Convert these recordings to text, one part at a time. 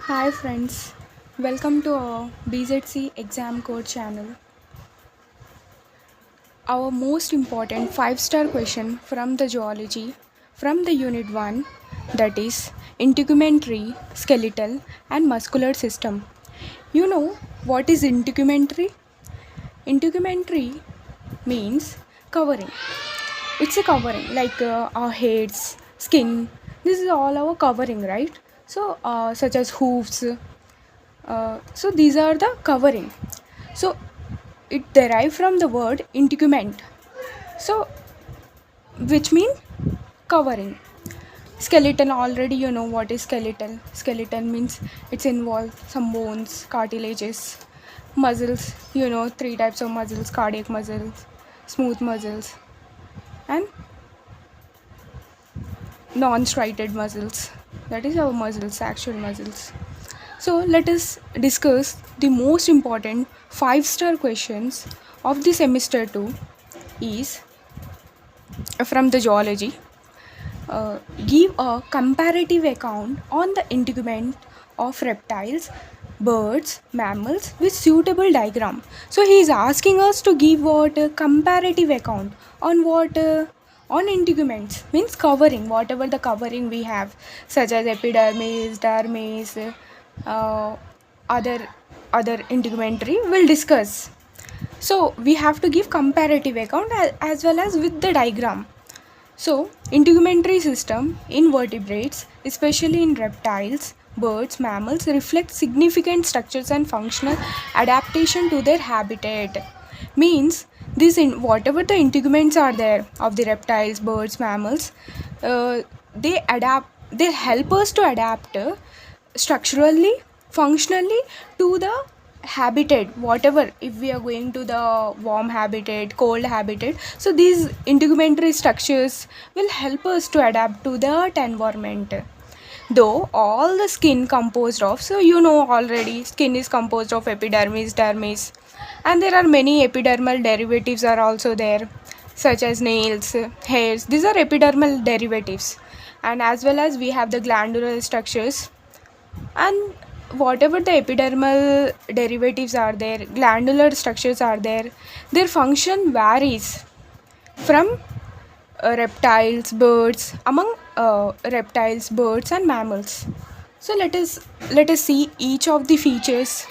Hi friends, welcome to our BZC exam code channel. Our most important 5-star question from the zoology from the unit 1, that is integumentary, skeletal and muscular system. You know what is integumentary? Integumentary means covering. It's a covering like our heads, skin. This is all our covering, right? So such as hoofs. So these are the covering. So it derived from the word integument. So which mean covering. Skeleton, already you know what is skeletal. Skeleton means it's involved some bones, cartilages, muscles. You know three types of muscles: cardiac muscles, smooth muscles, and non-striated muscles. That is our muscles, actual muscles. So let us discuss the most important 5-star questions of the semester 2 is from the zoology. Give a comparative account on the integument of reptiles, birds, mammals with suitable diagram. So he is asking us to give what a comparative account on what on integuments means covering, whatever the covering we have, such as epidermis, dermis, uh, other integumentary we'll discuss. So we have to give comparative account as well as with the diagram. So, integumentary system in vertebrates, especially in reptiles, birds, mammals, reflect significant structures and functional adaptation to their habitat. Means this in whatever the integuments are there of the reptiles, birds, mammals, they adapt. They help us to adapt structurally, functionally to the habitat, whatever, if we are going to the warm habitat, cold habitat, so these integumentary structures will help us to adapt to that environment. Though all the skin composed of, so you know already skin is composed of epidermis, dermis, and there are many epidermal derivatives are also there, such as nails, hairs. These are epidermal derivatives, and as well as we have the glandular structures. And whatever the epidermal derivatives are there, glandular structures are there, their function varies from reptiles, birds, among reptiles, birds and mammals. So let us see each of the features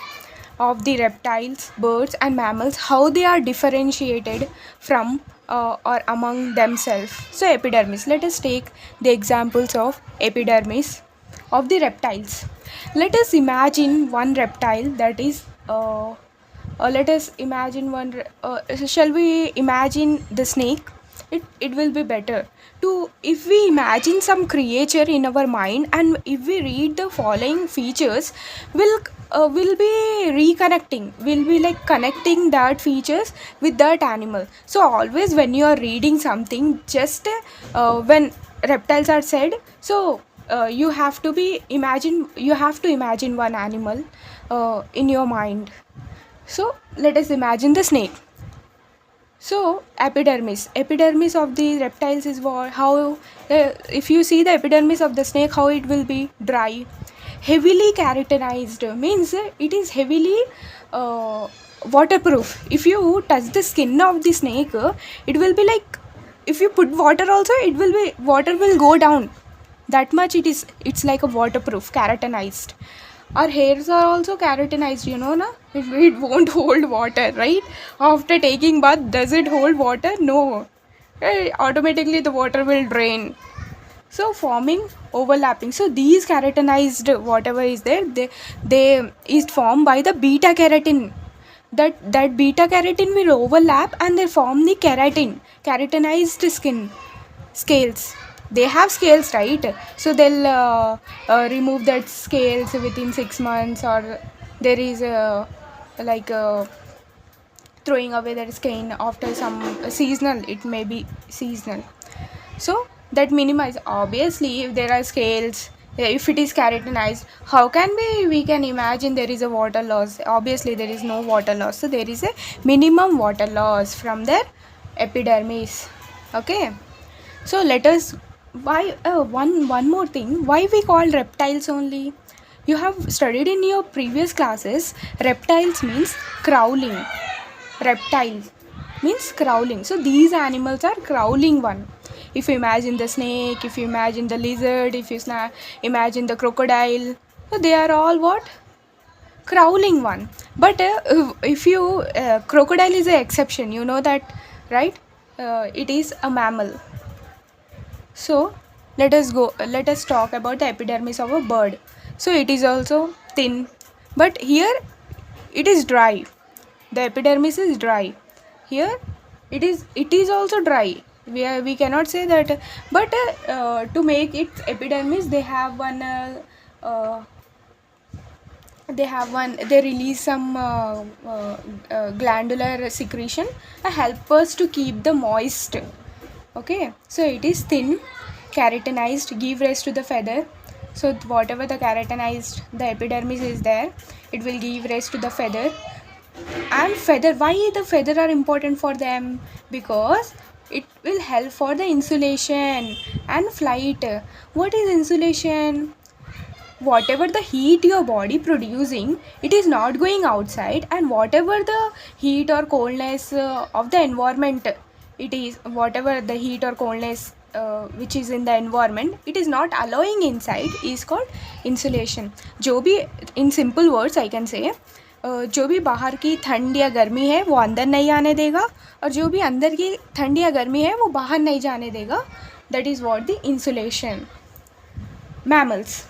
of the reptiles, birds and mammals, how they are differentiated from or among themselves. So epidermis, let us take the examples of epidermis of the reptiles. Let us imagine one reptile, that is let us imagine shall we imagine the snake? It will be better to, if we imagine some creature in our mind and if we read the following features, will be reconnecting, will be like connecting that features with that animal. So always when you are reading something, just when reptiles are said, so you have to imagine one animal in your mind. So let us imagine the snake. So epidermis of the reptiles is what, how if you see the epidermis of the snake, how it will be dry, heavily keratinized, means it is heavily waterproof. If you touch the skin of the snake, it will be like, if you put water also, it will be, water will go down, that much it's like a waterproof, keratinized. Our hairs are also keratinized, you know na, it won't hold water, right? After taking bath, does it hold water? No. Automatically the water will drain, so forming overlapping. So these keratinized whatever is there, they is formed by the beta keratin. That beta keratin will overlap and they form the keratinized skin scales. They have scales, right? So they'll remove that scales within 6 months, or there is a like throwing away that skin after some seasonal, it may be seasonal. So that minimize, obviously if there are scales, if it is keratinized, how can we can imagine there is a water loss? Obviously there is no water loss, so there is a minimum water loss from their epidermis. Okay, so let us, why one more thing, why we call reptiles only? You have studied in your previous classes, reptiles means crawling. Reptile means crawling. So these animals are crawling one. If you imagine the snake, if you imagine the lizard, if you imagine the crocodile, so they are all what? Crawling one. But if you crocodile is an exception, you know that, right? It is a mammal. So let us talk about the epidermis of a bird. So it is also thin, but here it is dry. The epidermis is dry. Here it is also dry. We cannot say that, but to make it epidermis, uh, they release some glandular secretion help us to keep the moist. Okay, so it is thin, keratinized, give rise to the feather. So whatever the keratinized, the epidermis is there, it will give rise to the feather. And feather, why the feather are important for them? Because it will help for the insulation and flight. What is insulation? Whatever the heat your body producing, it is not going outside, and whatever the heat or coldness of the environment, it is whatever the heat or coldness which is in the environment, it is not allowing inside, is called insulation. जो भी, in simple words I can say, जो भी बाहर की ठंड या गर्मी है वो अंदर नहीं आने देगा, और जो भी अंदर की ठंड या गर्मी है वो बाहर नहीं जाने देगा. That is what the insulation. Mammals.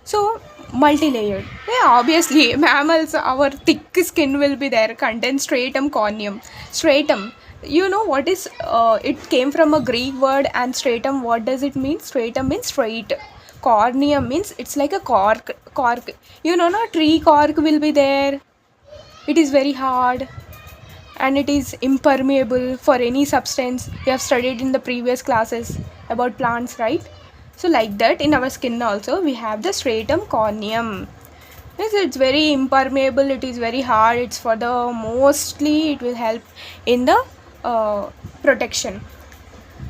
So multi-layered. Yeah, obviously mammals, our thick skin will be there, contain stratum corneum. Stratum. You know what is? It came from a Greek word, and stratum. What does it mean? Stratum means straight. Corneum means it's like a cork. Cork. You know, no tree cork will be there. It is very hard, and it is impermeable for any substance. You have studied in the previous classes about plants, right? So like that, in our skin also we have the stratum corneum. Yes, it's very impermeable, it is very hard, it's for the mostly it will help in the protection.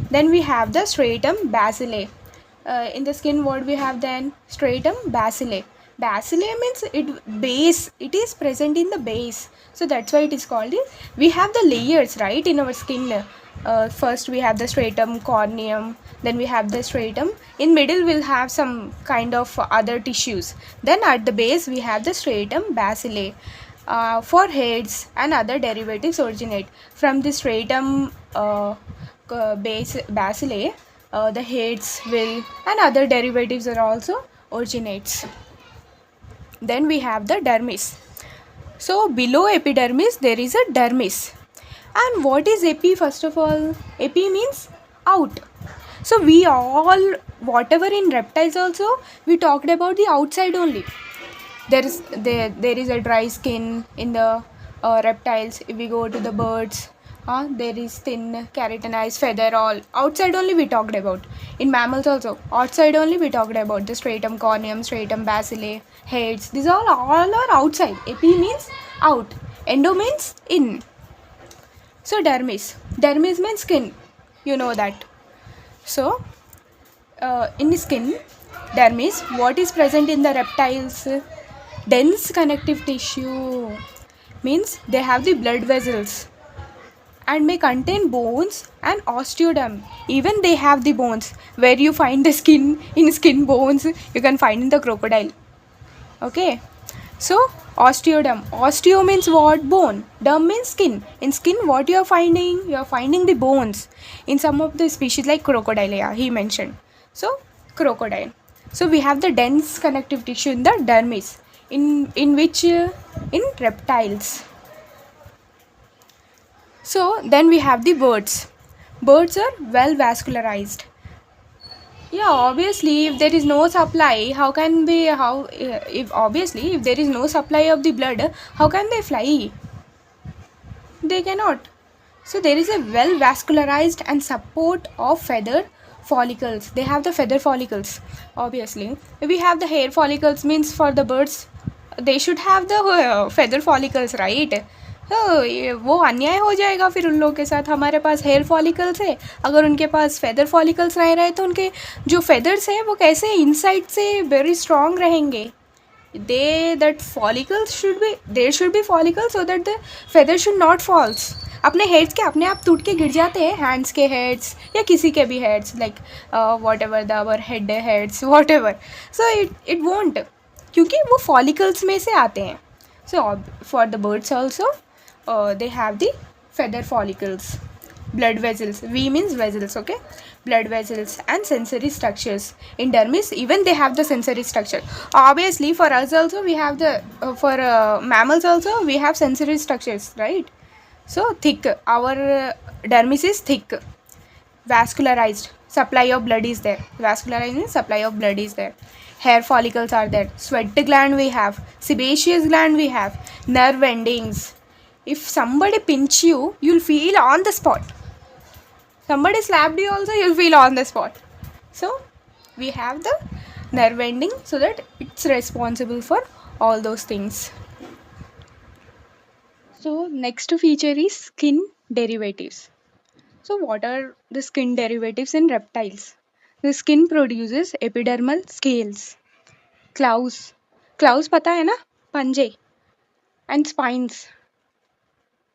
Then we have the stratum basilae. In the skin, what we have then? Stratum basilae. Basilae means it base, it is present in the base, so that's why it is called it. We have the layers, right, in our skin. First we have the stratum corneum, then we have the stratum, in middle we'll have some kind of other tissues, then at the base we have the stratum basilae. Foreheads and other derivatives originate from the stratum basilae. The heads will and other derivatives are also originates. Then we have the dermis. So below epidermis there is a dermis. And what is epi? First of all, epi means out. So we all, whatever in reptiles also, we talked about the outside only. There is a dry skin in the reptiles. If we go to the birds, there is thin keratinized feather, all outside only we talked about. In mammals also, outside only we talked about the stratum corneum, stratum basilae, heads. These all are outside. Epi means out, endo means in. So dermis means skin, you know that. So in the skin, dermis, what is present in the reptiles? Dense connective tissue, means they have the blood vessels and may contain bones and osteoderm. Even they have the bones. Where you find the skin, in skin bones, you can find in the crocodile. Okay, so osteoderm. Osteo means what? Bone. Derm means skin. In skin, what you are finding? You are finding the bones. In some of the species like crocodile, yeah, he mentioned. So crocodile. So we have the dense connective tissue in the dermis. In which in reptiles. So then we have the birds. Birds are well vascularized. Yeah, obviously if there is no supply, how can they, if there is no supply of the blood, how can they fly? They cannot. So there is a well vascularized and support of feather follicles. They have the feather follicles. Obviously we have the hair follicles, means for the birds they should have the feather follicles, right? तो वो अन्याय हो जाएगा फिर उन लोगों के साथ. हमारे पास हेयर फॉलिकल्स है, अगर उनके पास फेदर फॉलिकल्स रह रहे तो उनके जो फेदर्स है वो कैसे इनसाइड से वेरी स्ट्रॉन्ग रहेंगे. that follicles should be, there should be follicles so that the feather should not falls. अपने हेड्स के अपने आप टूट के गिर जाते हैं, हैंड्स के हेड्स या किसी के भी heads, like what ever the our heads what ever. So it won't, क्योंकि वो फॉलिकल्स में से आते हैं. So for the birds also they have the feather follicles, blood vessels. V means vessels, okay? Blood vessels and sensory structures. In dermis, even they have the sensory structure. Obviously, for us also we have the for mammals also we have sensory structures, right? So thick. Our dermis is thick. Vascularized. Supply of blood is there. Vascularized means supply of blood is there. Hair follicles are there. Sweat gland we have. Sebaceous gland we have. Nerve endings. If somebody pinch you, you'll feel on the spot. Somebody slapped you also, you'll feel on the spot. So we have the nerve ending so that it's responsible for all those things. So next feature is skin derivatives. So what are the skin derivatives in reptiles? The skin produces epidermal scales, claws. Claws पता है ना? पंजे and spines,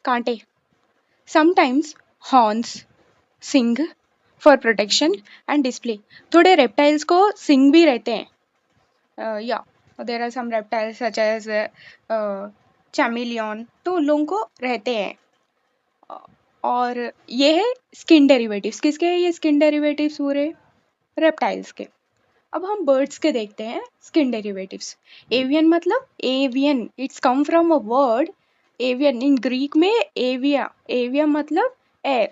कांटे. Sometimes horns, Singh for protection and display. थोड़े reptiles को सिंग भी रहते हैं. Yeah, there are some reptiles such as chameleon, तो उन लोगों को रहते हैं. और ये है स्किन डेरिवेटिव्स. किसके हैं ये स्किन डेरिवेटिव्स? पूरे रेप्टाइल्स के. अब हम बर्ड्स के देखते हैं स्किन डेरिवेटिव्स. एवियन मतलब avian, it's come from a word avian. In Greek में एविया, एविया मतलब एयर.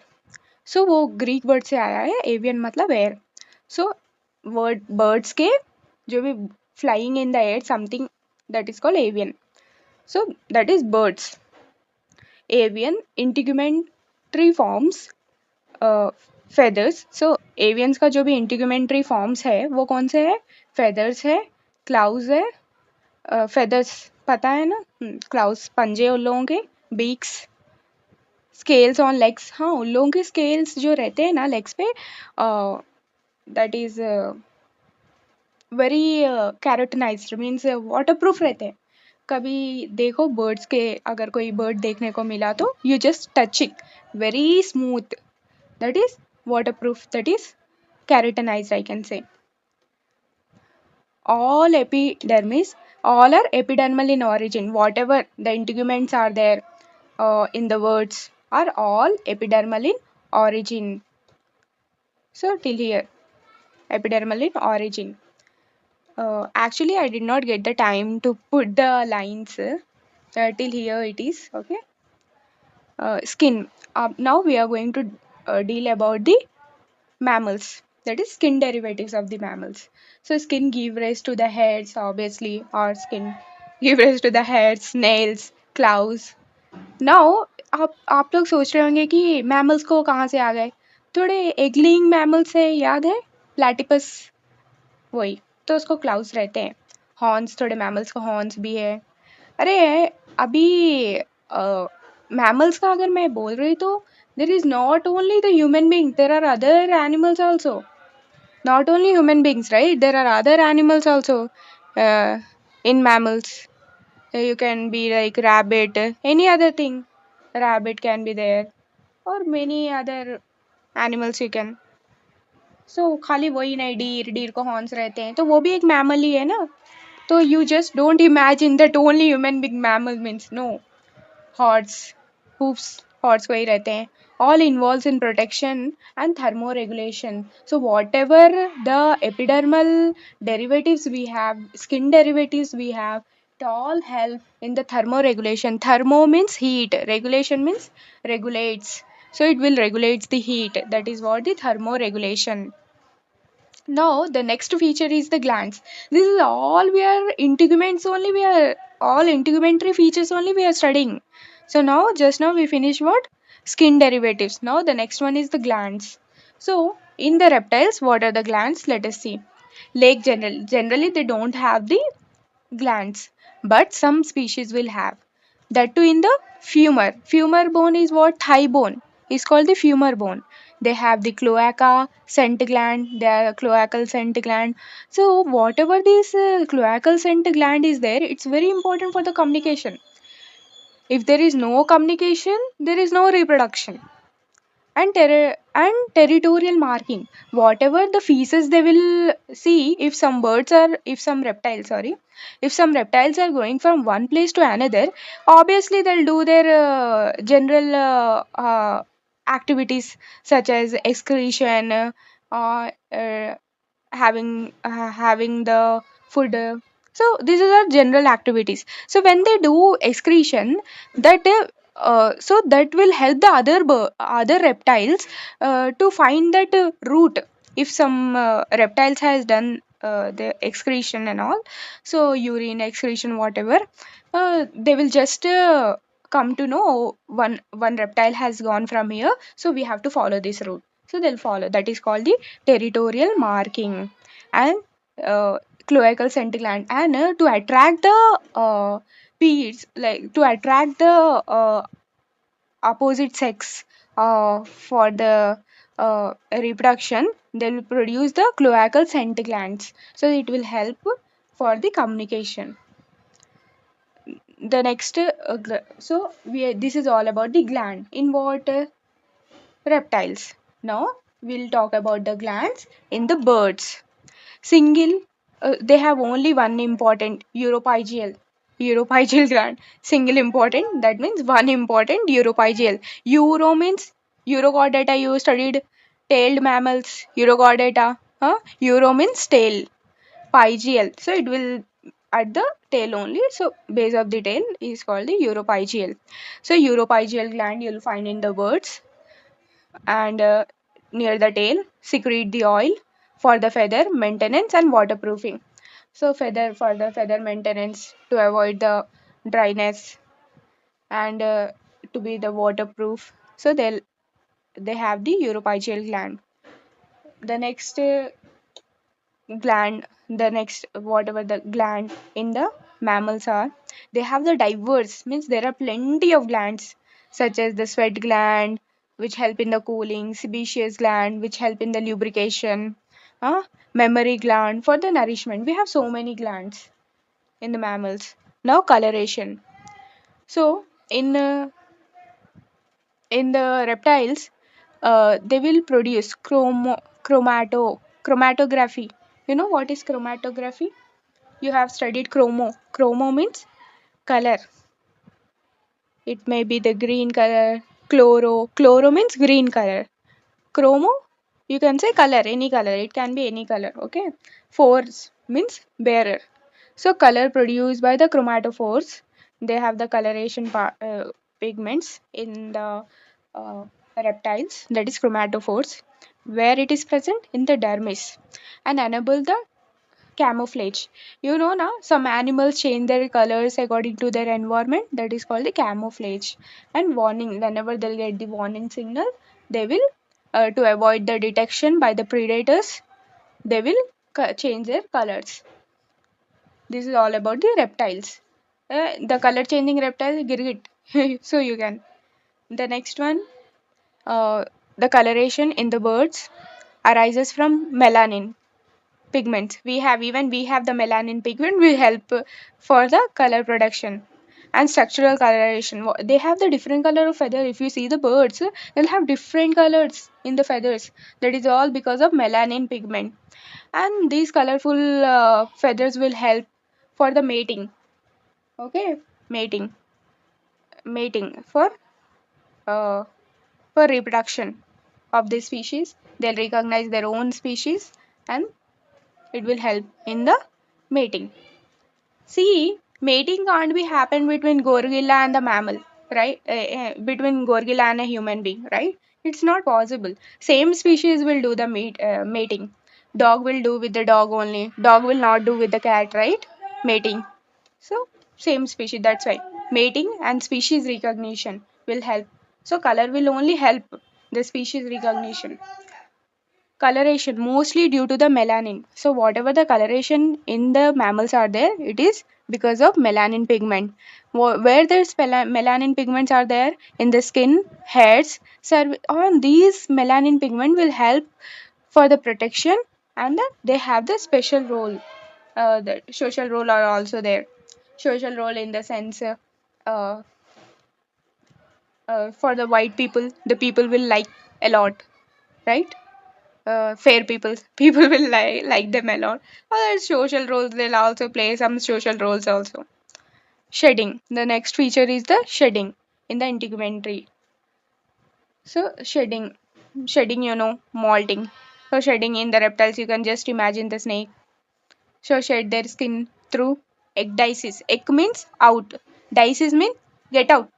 सो वो ग्रीक वर्ड से आया है. एवियन मतलब एयर. सो वर्ड बर्ड्स के जो भी flying in the air something, that is called avian. So that is birds. Avian integumentary forms feathers. So avians का जो भी इंटीग्यूमेंट्री फॉर्म्स है वो कौन से है? फेदर्स है, क्लाउज है. फेदर्स पता है ना, क्लाउज पंजे उन लोगों के, बीक्स, स्केल्स ऑन लेग्स. हाँ, उन लोगों के स्केल्स जो रहते हैं ना लेग्स पे, that is very keratinized, means water proof रहते हैं. कभी देखो बर्ड्स के, अगर कोई बर्ड देखने को मिला तो you just touch it, very smooth. That is waterproof, that is keratinized, I can say. All epidermis, all are epidermal in origin. Whatever the integuments are there in the words are all epidermal in origin. So till here, epidermal in origin. Actually, I did not get the time to put the lines. Till here it is, okay. Skin. Now we are going to deal about the mammals, that is skin derivatives of the mammals. So skin give rise to the heads, obviously, or skin give rise to the heads, nails, claws. Now आप लोग सोच रहे होंगे कि mammals को कहाँ से आ गए. थोड़े एगलिंग मैमल्स है, याद है, प्लेटिपस, वही तो उसको क्लाउस रहते हैं. हॉर्न्स, थोड़े मैमल्स को हॉर्न्स भी है. अरे अभी मैमल्स का अगर मैं बोल रही तो there is not only the human being, there are other animals also. Not only human beings, right? There are other animals also in mammals. You can be like rabbit, any other thing. Rabbit can be there, or many other animals you can. So खाली वही नहीं, deer को horns रहते हैं तो वो भी एक मैमल ही है ना. तो you just don't imagine that only human being mammal means, no. Hordes, hooves, hordes वही रहते हैं. All involves in protection and thermoregulation. So whatever the epidermal derivatives we have, skin derivatives we have, it all help in the thermoregulation. Thermo means heat, regulation means regulates. So it will regulate the heat. That is what the thermoregulation. Now the next feature is the glands. This is all we are integuments only, we are all integumentary features only we are studying. So now just now we finished what? Skin derivatives. Now the next one is the glands. So in the reptiles, what are the glands? Let us see. Lake generally they don't have the glands, but some species will have. That too in the femur. Femur bone is what? Thigh bone is called the femur bone. they have the cloaca scent gland, their cloacal scent gland. So whatever this cloacal scent gland is there, it's very important for the communication. If there is no communication, there is no reproduction. And territorial marking, whatever the feces they will see, if some reptiles, sorry, if some reptiles are going from one place to another, obviously they'll do their general activities such as excretion, having the food, so these are general activities. So when they do excretion, that so that will help the other reptiles to find that route. If some reptiles has done the excretion and all, so urine excretion whatever, they will just come to know one reptile has gone from here, so we have to follow this route. So they'll follow. That is called the territorial marking. And uh, cloacal scent gland. And to attract the peers, like to attract the opposite sex for the reproduction, they will produce the cloacal scent glands. So it will help for the communication. The next, so this is all about the gland in what reptiles. Now we'll talk about the glands in the birds. Single, they have only one important uropygeal gland. Single important, that means one important uropygeal. Euro means urochordata. You studied tailed mammals, urochordata. Euro means tail, pygeal. So it will at the tail only. So base of the tail is called the uropygeal. So uropygeal gland you'll find in the birds, and near the tail secrete the oil for the feather maintenance and waterproofing. So feather, for the feather maintenance, to avoid the dryness, and to be the waterproof, so they have the uropygeal gland. The next gland, the next whatever the gland in the mammals are, they have the diverse, means there are plenty of glands, such as the sweat gland, which help in the cooling, sebaceous gland, which help in the lubrication, memory gland for the nourishment. We have so many glands in the mammals. Now coloration. So in the reptiles, they will produce chromatography. You know what is chromatography? You have studied chromo means color. It may be the green color. Chloro means green color. Chromo, you can say color, any color, it can be any color. Okay. Force means bearer. So color produced by the chromatophores, they have the coloration pigments in the uh, reptiles, that is chromatophores, where it is present in the dermis and enable the camouflage. You know now some animals change their colors according to their environment, that is called the camouflage. And warning, whenever they'll get the warning signal, they will to avoid the detection by the predators, they will change their colors. This is all about the reptiles. The color changing reptile girgit. So you can. The next one, the coloration in the birds arises from melanin pigments. We have the melanin pigment will help for the color production. And structural coloration, they have the different color of feather. If you see the birds, they'll have different colors in the feathers. That is all because of melanin pigment. And these colorful feathers will help for the mating. Okay, mating, mating uh, for reproduction of this species. They'll recognize their own species, and it will help in the mating. See, mating can't be happen between gorilla and the mammal, right? Between gorilla and a human being, right? It's not possible. Same species will do the mating. Dog will do with the dog only. Dog will not do with the cat, right? Mating. So same species. That's why mating and species recognition will help. So color will only help the species recognition. coloration mostly due to the melanin. So whatever the coloration in the mammals are there, it is because of melanin pigment. Where there's melanin pigments are there in the skin, hairs, on these melanin pigment will help for the protection, and they have the special role. The social role are also there. Social role in the sense, uh, for the white people, the people will like a lot, right? Fair people, people will like them a lot. Other social roles, they'll also play some social roles also. Shedding. The next feature is the shedding in the integumentary. So shedding, molting. So shedding in the reptiles, you can just imagine the snake. So shed their skin through ecdysis. Ec means out. Dices means get out.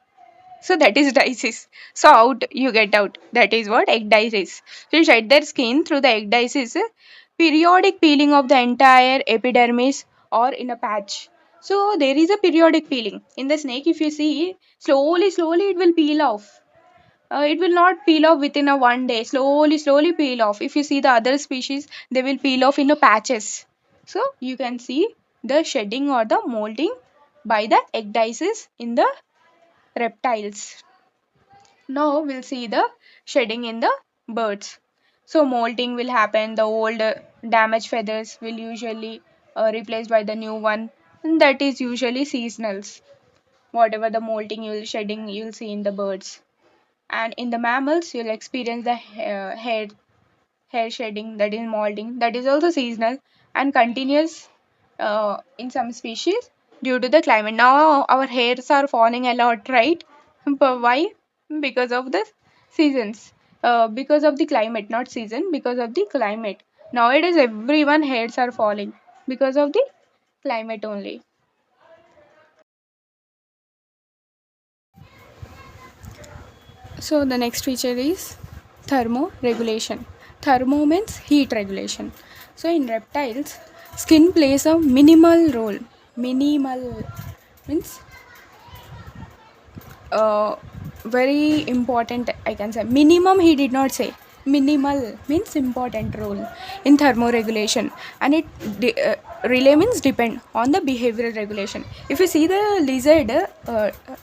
So that is dices. So out you get out. That is what ecdysis. So shed their skin through the ecdysis. Periodic peeling of the entire epidermis or in a patch. So there is a periodic peeling in the snake. If you see, slowly it will peel off. It will not peel off within a one day. Slowly peel off. If you see the other species, they will peel off in a patches. So you can see the shedding or the molting by the ecdysis in the reptiles. Now we'll see the shedding in the birds. So molting will happen. The old damaged feathers will usually replaced by the new one. And that is usually seasonals. Whatever the molting you'll shedding you'll see in the birds. And in the mammals, you'll experience the hair shedding, that is molting, that is also seasonal and continuous in some species due to the climate. Now our hairs are falling a lot, right? But why? Because of the seasons, because of the climate, not season, because of the climate. Nowadays everyone hairs are falling because of the climate only. So the next feature is thermoregulation. Thermo means heat regulation. So in reptiles, skin plays a minimal role. Minimal means uh, very important, I can say. Minimum he did not say. Minimal means important role in thermoregulation, and it relay means depend on the behavioral regulation. If you see the lizard,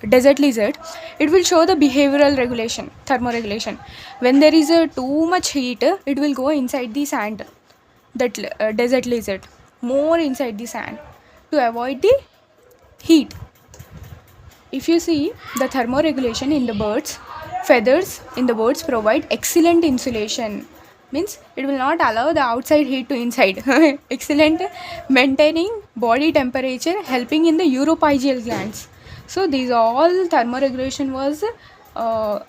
desert lizard, it will show the behavioral regulation, thermoregulation. When there is a too much heat, it will go inside the sand. That desert lizard more inside the sand to avoid the heat. If you see the thermoregulation in the birds, feathers in the birds provide excellent insulation. Means it will not allow the outside heat to inside. Excellent maintaining body temperature, helping in the uropygeal glands. So these all thermoregulation uh,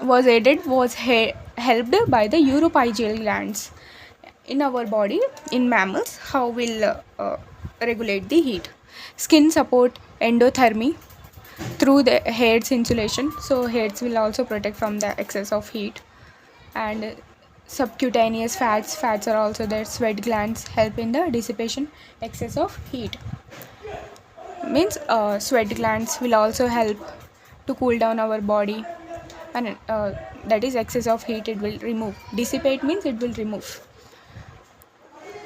was helped by the uropygeal glands in our body. In mammals, how will regulate the heat? Skin support endothermy through the hair's insulation, so hairs will also protect from the excess of heat. And subcutaneous fats are also there. Sweat glands help in the dissipation excess of heat. Means sweat glands will also help to cool down our body, and that is excess of heat it will remove. Dissipate means it will remove.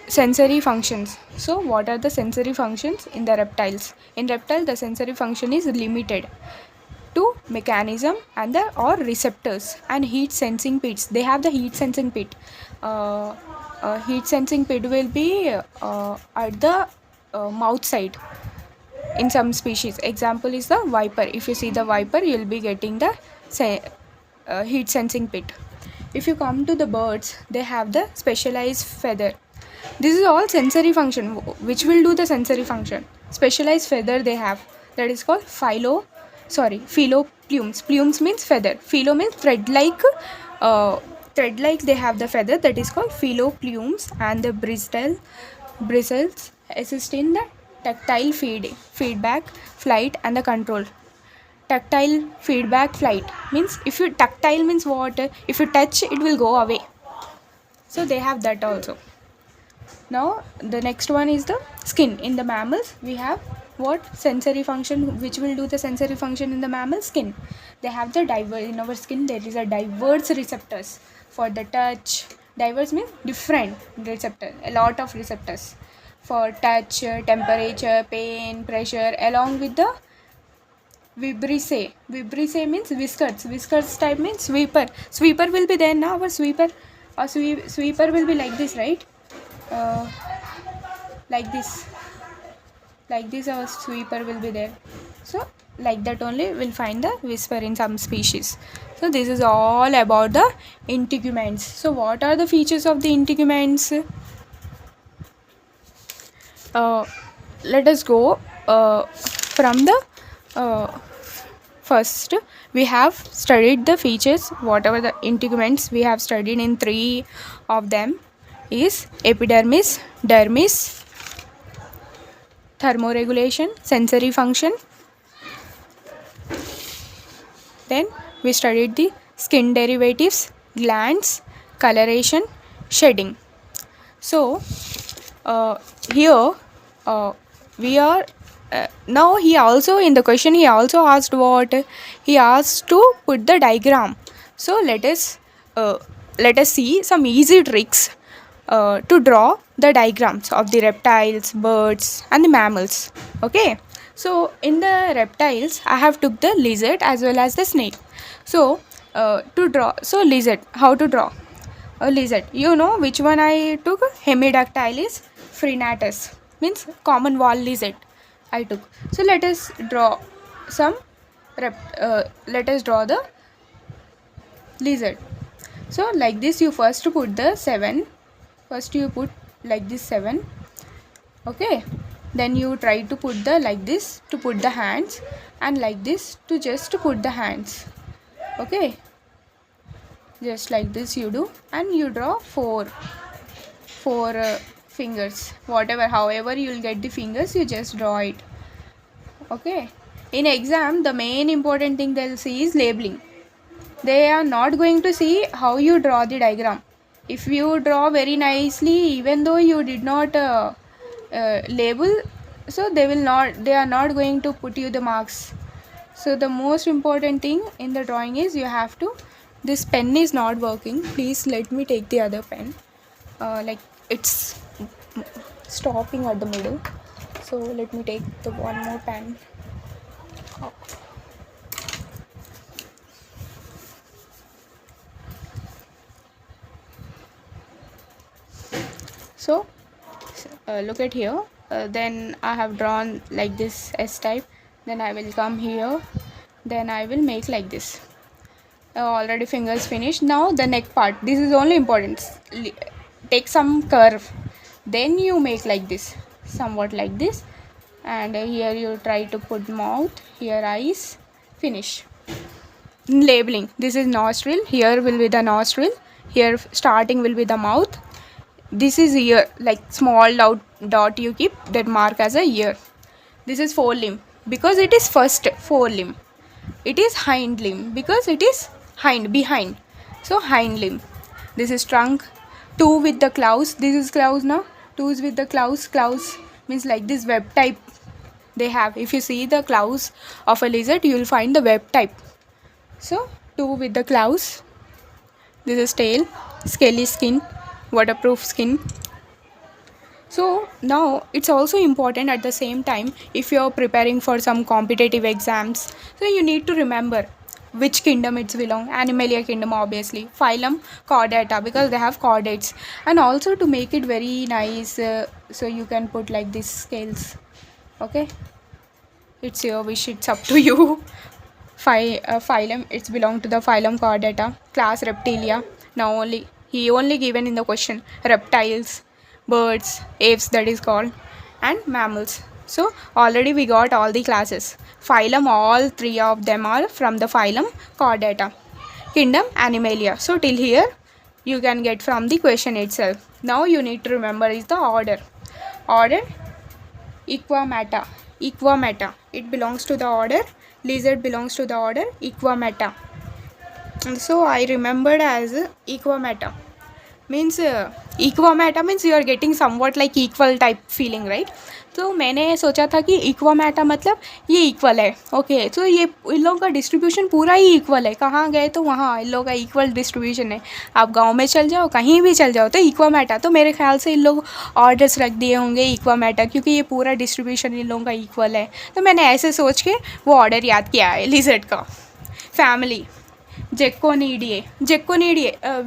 Sensory functions. So what are the sensory functions in the reptiles? In reptile, the sensory function is limited to mechanism and the or receptors and heat sensing pits. They have the heat sensing pit. Heat sensing pit will be at the mouth side in some species. Example is the viper. If you see the viper, you'll be getting the heat sensing pit. If you come to the birds, they have the specialized feather. This is all sensory function. Which will do the sensory function? Specialized feather they have. That is called phyloplumes. Plumes means feather. Phyllo means thread-like. Thread-like they have the feather. That is called phyloplumes, and the bristles assist in the tactile feedback, flight, and the control. Tactile feedback, flight means if you tactile means what? If you touch, it will go away. So they have that also. Now the next one is the skin. In the mammals, we have what sensory function, which will do the sensory function in the mammal? Skin. They have the diverse, in our skin there is a diverse receptors for the touch, Diverse means different receptor, a lot of receptors for touch, temperature, pain, pressure, along with the vibrissae. Vibrissae means whiskers. Whiskers type means sweeper. Sweeper will be there now. Our sweeper, sweeper will be like this, right? Uh, like this, like this. Our sweeper will be there. So like that only we'll find the whisper in some species. So this is all about the integuments. So what are the features of the integuments? Uh, let us go from the first. We have studied the features. Whatever the integuments we have studied in three of them is epidermis, dermis, thermoregulation, sensory function. Then we studied the skin derivatives, glands, coloration, shedding. So here we are now he also in the question he also asked what he asked to put the diagram. So let us see some easy tricks to draw the diagrams of the reptiles, birds and the mammals. Okay, so in the reptiles I have took the lizard as well as the snake. So to draw, so lizard, how to draw a lizard? You know which one I took? Hemidactylis frenatus means common wall lizard I took. So let us draw some let us draw the lizard. So like this you first put the 7. First you put like this 7. Okay, then you try to put the like this to put the hands, and like this to just to put the hands. Okay, just like this you do, and you draw four fingers, whatever, however you will get the fingers, you just draw it. Okay, in exam the main important thing they'll see is labeling. They are not going to see how you draw the diagram. If you draw very nicely, even though you did not label, so they are not going to put you the marks. So the most important thing in the drawing is you have to, this pen is not working, please let me take the other pen. Like it's stopping at the middle, so let me take the one more pen. So look at here, then I have drawn like this S type, then I will come here, then I will make like this. Already fingers finished. Now the neck part, this is only important. Take some curve, then you make like this, somewhat like this, and here you try to put mouth, here eyes, finish. Labeling, this is nostril, here will be the nostril, here starting will be the mouth, this is ear, like small dot you keep that mark as a ear. This is forelimb because it is first forelimb. It is hind limb because it is behind, so hind limb. This is trunk. Two with the claws, this is claws now. Twos with the claws means like this web type they have. If you see the claws of a lizard, you will find the web type. So two with the claws. This is tail, scaly skin, waterproof skin. So now it's also important at the same time, if you're preparing for some competitive exams, so you need to remember which kingdom it's belong. Animalia kingdom obviously, phylum chordata because they have chordates, and also to make it very nice, so you can put like these scales. Okay, it's your wish, it's up to you. Phylum, it's belong to the phylum chordata. Class reptilia. Now only he only given in the question reptiles, birds, apes that is called, and mammals. So already we got all the classes. Phylum, all three of them are from the phylum chordata. Kingdom animalia. So till here you can get from the question itself. Now you need to remember is the order. Order Equamata. Equamata. It belongs to the order. Lizard belongs to the order Equamata. And so I remembered as Equamata. Means इक्वामेटा means you are getting somewhat like equal type feeling, right? तो मैंने सोचा था कि इक्वामेटा मतलब ये equal है, okay. तो ये इन लोगों का डिस्ट्रीब्यूशन पूरा ही इक्वल है, कहाँ गए तो वहाँ इन लोगों का इक्वल डिस्ट्रीब्यूशन है। आप गांव में चल जाओ, कहीं भी चल जाओ तो इक्वामेटा, तो मेरे ख्याल से इन लोग ऑर्डर्स रख दिए होंगे इक्वामेटा, क्योंकि ये पूरा डिस्ट्रीब्यूशन इन लोगों का इक्वल है। तो मैंने ऐसे सोच के वो ऑर्डर याद किया है लिजर्ड का। Family Geckonidae.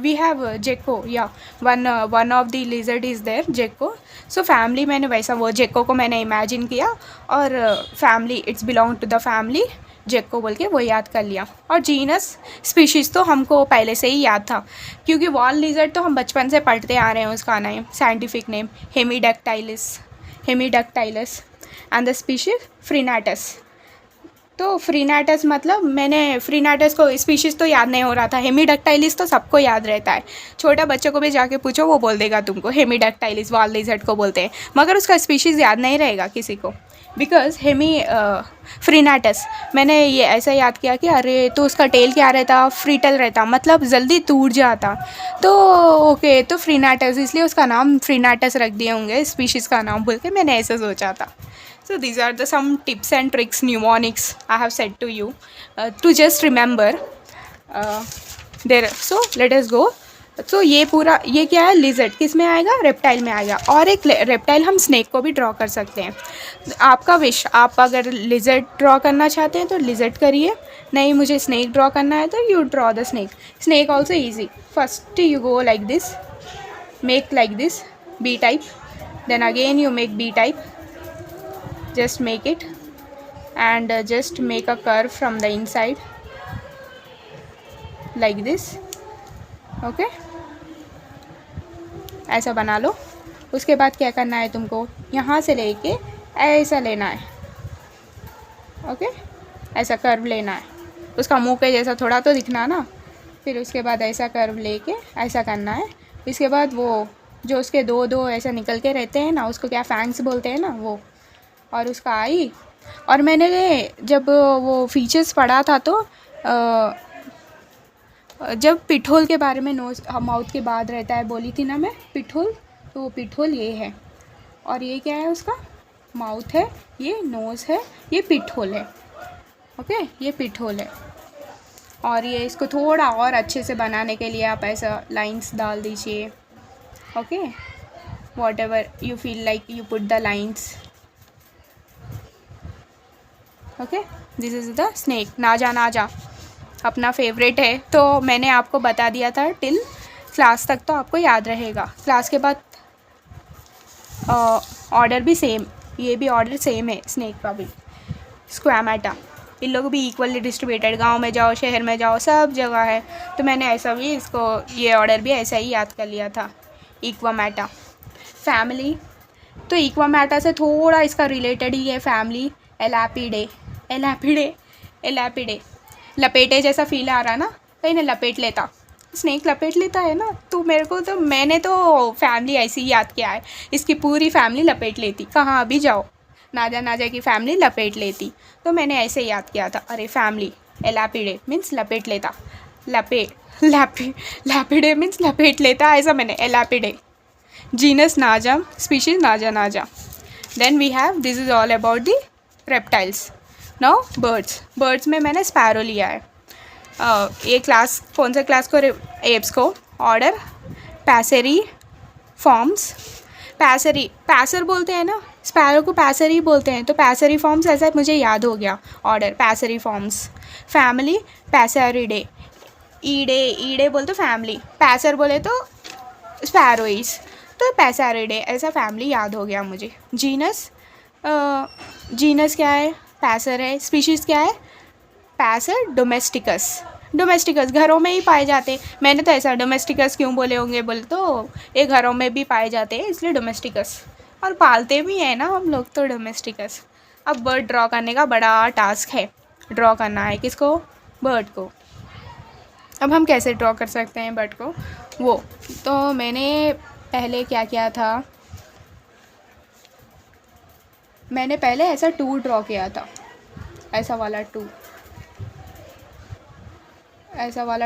We have gecko. Yeah, one of the lizard is there, gecko. So family मैंने वैसा वो gecko को मैंने imagine किया और family it's belong to the family gecko बोल के वो याद कर लिया। और जीनस स्पीशीज़ तो हमको पहले से ही याद था, क्योंकि वॉल लिजर्ड तो हम बचपन से पढ़ते आ रहे हैं। उसका name scientific name Hemidactylus and the species frenatus. तो फ्रीनाटस मतलब मैंने फ्रीनाटस को स्पीशीज़ तो याद नहीं हो रहा था, हेमीडक्टाइलिस तो सबको याद रहता है। छोटा बच्चों को भी जाके पूछो वो बोल देगा तुमको हेमीडक्टाइलिस वॉल लिजर्ड को बोलते हैं, मगर उसका स्पीशीज़ याद नहीं रहेगा किसी को, बिकॉज फ्रीनाटस मैंने ये ऐसा याद किया कि अरे तो उसका टेल क्या रहता, फ्रीटल रहता, मतलब जल्दी टूट जाता। तो ओके, तो फ्रीनाटस इसलिए उसका नाम फ्रीनाटस रख दिए होंगे स्पीशीज़ का नाम बोल के, मैंने ऐसा सोचा था। So these are the some tips and tricks mnemonics I have said to you to just remember there. So let us go. So ये पूरा ये क्या है, लिजर्ड किस में आएगा, रेप्टाइल में आएगा। और एक रेप्टाइल हम स्नेक को भी ड्रॉ कर सकते हैं, आपका विश। आप अगर लिजर्ड ड्रॉ करना चाहते हैं तो लिजर्ड करिए, नहीं मुझे स्नेक ड्रॉ करना है तो you draw the snake also easy. First you go like this, make like this B type, then again you make B type, just make it and just make a curve from the inside like this, okay। ऐसा बना लो। उसके बाद क्या करना है तुमको, यहाँ से लेके ऐसा लेना है, ओके। ऐसा कर्व लेना है, उसका मुंह के जैसा थोड़ा तो दिखना ना। फिर उसके बाद ऐसा कर्व लेके ऐसा करना है। इसके बाद वो जो उसके दो ऐसा निकल के रहते हैं ना, उसको क्या फैंग्स बोलते हैं ना वो, और उसका आई। और मैंने जब वो फीचर्स पढ़ा था तो जब पिठोल के बारे में नोज माउथ के बाद रहता है बोली थी ना मैं, पिठोल, तो वो पिठोल ये है। और ये क्या है, उसका माउथ है, ये नोज़ है, ये पिठोल है, ओके, ये पिठोल है। और ये इसको थोड़ा और अच्छे से बनाने के लिए आप ऐसा लाइंस डाल दीजिए, okay. What ever you feel like you put the lines, okay. This is the snake. नाजा अपना फेवरेट है, तो मैंने आपको बता दिया था टिल क्लास तक, तो आपको याद रहेगा। क्लास के बाद ऑर्डर भी सेम, ये भी ऑर्डर सेम है स्नेक का भी। स्क्वामेटा, इन लोग भी इक्वली डिस्ट्रीब्यूटेड, गांव में जाओ शहर में जाओ सब जगह है। तो मैंने ऐसा भी इसको ये ऑर्डर भी ऐसा ही याद कर लिया था। इक्वामेटा फैमिली, तो इक्वामेटा से थोड़ा इसका रिलेटेड ही है फैमिली। एलापिडे लपेटे जैसा फील आ रहा ना, कहीं ना लपेट लेता, स्नेक लपेट लेता है ना। तो मैंने तो फैमिली ऐसे ही याद किया है, इसकी पूरी फैमिली लपेट लेती, कहाँ भी जाओ नाजा की फैमिली लपेट लेती, तो मैंने ऐसे याद किया था। अरे फैमिली एलापिडे मीन्स लपेट लेता, लैपिडे मीन्स लपेट लेता, ऐसा मैंने Elapidae. Genus Naja, species Naja. Then we have, this is all about the reptiles. Now birds में मैंने स्पैरो लिया है। ये क्लास कौन सा क्लास को, एप्स को। ऑर्डर पैसेरी फॉर्म्स, पैसर बोलते हैं ना, स्पैरो को पैसर ही बोलते हैं, तो पैसरी फॉर्म्स ऐसा मुझे याद हो गया। Order Passeriformes. Family Passeridae, idae बोलते फैमिली, पैसर बोले तो स्पैरोइस, तो पैसेरिडे, ऐसा फैमिली याद हो गया मुझे। जीनस क्या है, पैसर है। स्पीशीज़ क्या है, पैसर डोमेस्टिकस घरों में ही पाए जाते। मैंने तो ऐसा डोमेस्टिकस क्यों बोले होंगे बोले तो ये घरों में भी पाए जाते हैं इसलिए डोमेस्टिकस, और पालते भी हैं ना हम लोग, तो डोमेस्टिकस। अब बर्ड ड्रॉ करने का बड़ा टास्क है, ड्रॉ करना है किसको, बर्ड को। अब हम कैसे ड्रॉ कर सकते हैं बर्ड को, वो तो मैंने पहले क्या किया था, मैंने पहले ऐसा टू ड्रॉ किया था, ऐसा वाला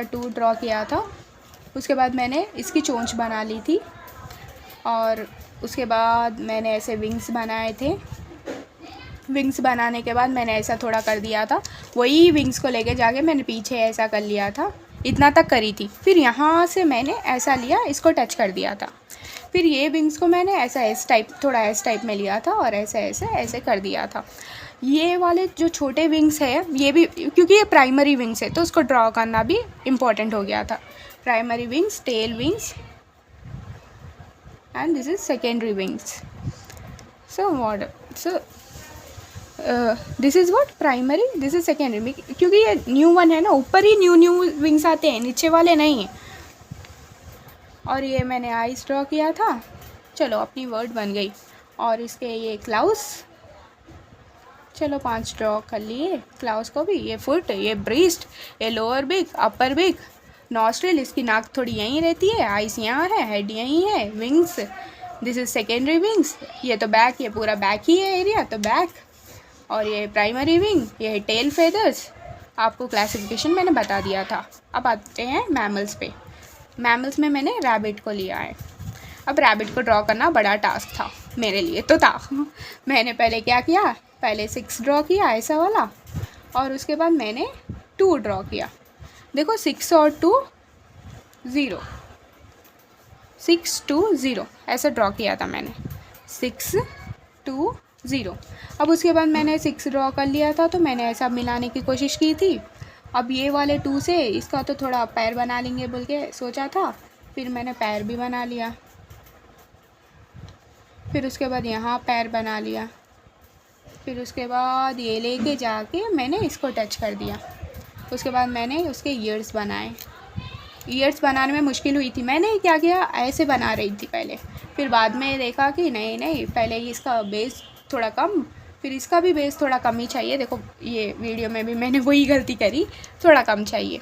टू ड्रॉ किया था। उसके बाद मैंने इसकी चोंच बना ली थी और उसके बाद मैंने ऐसे विंग्स बनाए थे। विंग्स बनाने के बाद मैंने ऐसा थोड़ा कर दिया था, वही विंग्स को लेके जाके मैंने पीछे ऐसा कर लिया था, इतना तक करी थी। फिर यहाँ से मैंने ऐसा लिया, इसको टच कर दिया था। फिर ये विंग्स को मैंने ऐसा एस टाइप, थोड़ा एस टाइप में लिया था और ऐसे ऐसे ऐसे कर दिया था। ये वाले जो छोटे विंग्स है ये भी, क्योंकि ये प्राइमरी विंग्स है तो उसको ड्रॉ करना भी इम्पॉर्टेंट हो गया था। Primary wings, tail wings and this is secondary wings. So this is what primary, this is secondary, क्योंकि ये न्यू वन है ना, ऊपर ही न्यू विंग्स आते हैं, नीचे वाले नहीं हैं। और ये मैंने आइस ड्रॉ किया था, चलो अपनी वर्ड बन गई। और इसके ये क्लाउस, चलो 5 ड्रॉ कर लिए क्लाउस को भी। ये फुट, ये ब्रीस्ट, ये लोअर बिग, अपर बिग, नॉस्ट्रिल, इसकी नाक थोड़ी यहीं रहती है, आइस यहाँ है, हेड यहीं है, wings, this is secondary wings. ये तो बैक, ये पूरा बैक ही है एरिया, तो बैक। और ये प्राइमरी विंग, ये है टेल फेदर्स। आपको क्लासिफिकेशन मैंने बता दिया था। अब आते हैं मैमल्स पे। मैमल्स में मैंने रैबिट को लिया है। अब रैबिट को ड्रॉ करना बड़ा टास्क था, मेरे लिए तो था। मैंने पहले क्या किया, पहले 6 ड्रॉ किया ऐसा वाला, और उसके बाद मैंने 2 ड्रॉ किया। देखो 6 और 2 0, 6 2 0 ऐसा ड्रॉ किया था मैंने, 6 2 0। अब उसके बाद मैंने 6 ड्रॉ कर लिया था, तो मैंने ऐसा मिलाने की कोशिश की थी। अब ये वाले 2 से इसका तो थोड़ा पैर बना लेंगे बोल के सोचा था, फिर मैंने पैर भी बना लिया। फिर उसके बाद यहाँ पैर बना लिया। फिर उसके बाद ये लेके जाके मैंने इसको टच कर दिया। उसके बाद मैंने उसके ईयर्स बनाए। ईयर्स बनाने में मुश्किल हुई थी, मैंने क्या किया, ऐसे बना रही थी पहले। फिर बाद में देखा कि नहीं, पहले इसका बेस थोड़ा कम, फिर इसका भी बेस थोड़ा कम ही चाहिए। देखो ये वीडियो में भी मैंने वही गलती करी, थोड़ा कम चाहिए।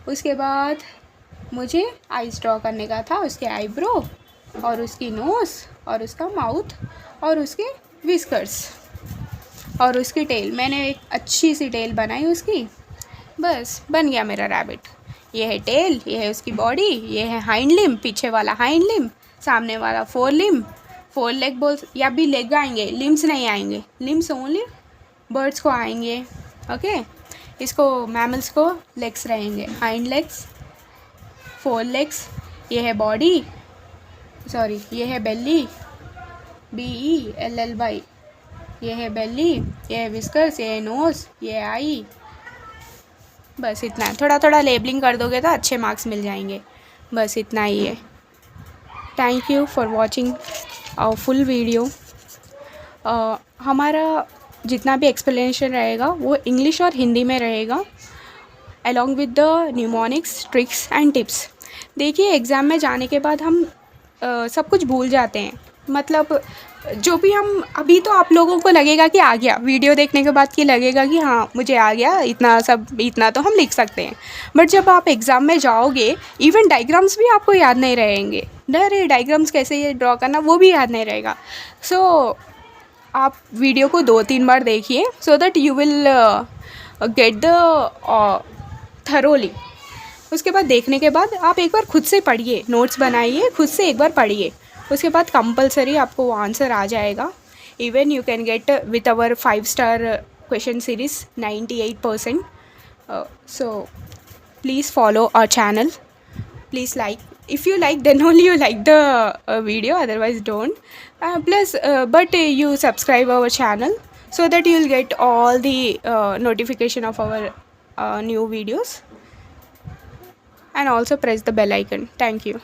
उसके बाद मुझे आइस ड्रॉ करने का था, उसके आईब्रो और उसकी नोज़ और उसका माउथ और उसके विस्कर्स और उसकी टेल। मैंने एक अच्छी सी टेल बनाई उसकी, बस बन गया मेरा रैबिट। ये है टेल, ये है उसकी बॉडी, ये है हाइंड लिम, पीछे वाला हाइंड लिम, सामने वाला 4 लिम, 4 लेग बोल, या भी लेग आएंगे, लिम्स नहीं आएंगे, लिम्स ओनली बर्ड्स को आएंगे। ओके, इसको मैमल्स को लेग्स रहेंगे, हाइंड लेग्स, 4 लेग्स। ये है बॉडी, सॉरी ये है बेली, BELLY, ये है बेली, ये है विस्कर्स, ये है नोज़, ये है आई। बस इतना है, थोड़ा थोड़ा लेबलिंग कर दोगे तो अच्छे मार्क्स मिल जाएंगे। बस इतना ही है। Thank you for watching our full video. हमारा जितना भी एक्सप्लेनेशन रहेगा वो इंग्लिश और हिंदी में रहेगा, along with the mnemonics, tricks and tips. देखिए एग्ज़ाम में जाने के बाद हम सब कुछ भूल जाते हैं, मतलब जो भी हम, अभी तो आप लोगों को लगेगा कि आ गया, वीडियो देखने के बाद कि लगेगा कि हाँ मुझे आ गया, इतना तो हम लिख सकते हैं। बट जब आप एग्ज़ाम में जाओगे, इवन डायग्राम्स भी आपको याद नहीं रहेंगे। अरे डायग्राम्स कैसे ये ड्रॉ करना, वो भी याद नहीं रहेगा। सो आप वीडियो को 2-3 बार देखिए, so that you will get the thoroughly. उसके बाद देखने के बाद आप एक बार खुद से पढ़िए, नोट्स बनाइए, खुद से एक बार पढ़िए। उसके बाद कंपलसरी आपको वो आंसर आ जाएगा। Even you can get with our 5-star question series 98%. So please follow our channel. Please like. If you like, then only you like the video. Otherwise, don't. But you subscribe our channel so that you will get all the notification of our new videos. And also press the bell icon. Thank you.